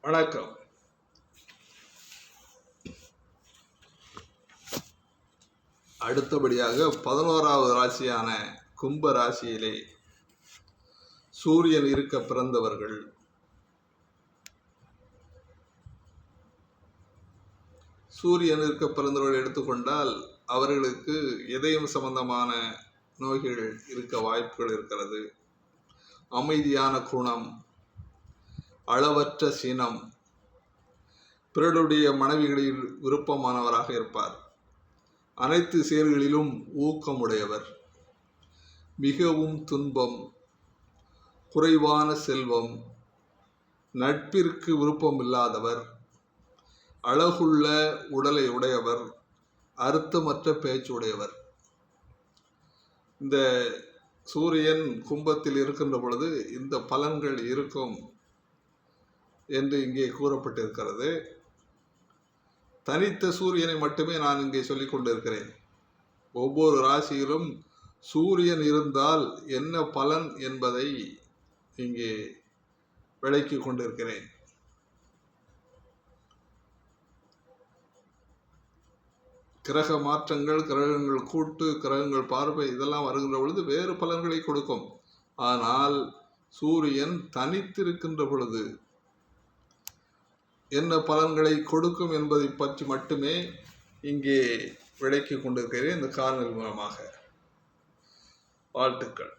வணக்கம். அடுத்தபடியாக 11வது ராசியான கும்ப ராசியிலே சூரியன் இருக்க பிறந்தவர்கள் எடுத்துக்கொண்டால் அவர்களுக்கு இதயம் சம்பந்தமான நோய்கள் இருக்க வாய்ப்புகள் இருக்கிறது. அமைதியான குணம், அளவற்ற சினம், பிறருடைய மனைவிகளில் விருப்பமானவராக இருப்பார். அனைத்து செயல்களிலும் ஊக்கமுடையவர். மிகவும் துன்பம், குறைவான செல்வம், நட்பிற்கு விருப்பம் இல்லாதவர், அழகுள்ள உடலை உடையவர், அர்த்தமற்ற பேச்சுடையவர். இந்த சூரியன் கும்பத்தில் இருக்கின்ற பொழுது இந்த பலன்கள் இருக்கும் என்று இங்கே கூறப்பட்டிருக்கிறது. தனித்த சூரியனை மட்டுமே நான் இங்கே சொல்லிக் கொண்டிருக்கிறேன். ஒவ்வொரு ராசியிலும் சூரியன் இருந்தால் என்ன பலன் என்பதை இங்கே விளக்கி கொண்டிருக்கிறேன். கிரக மாற்றங்கள், கிரகங்கள் கூட்டு, கிரகங்கள் பார்வை இதெல்லாம் வருகின்ற பொழுது வேறு பலன்களை கொடுக்கும். ஆனால் சூரியன் தனித்திருக்கின்ற பொழுது என்ன பலன்களை கொடுக்கும் என்பதை பற்றி மட்டுமே இங்கே விளக்கி கொண்டிருக்கிறேன் இந்த காணொலி மூலமாக. வாழ்த்துக்கள்.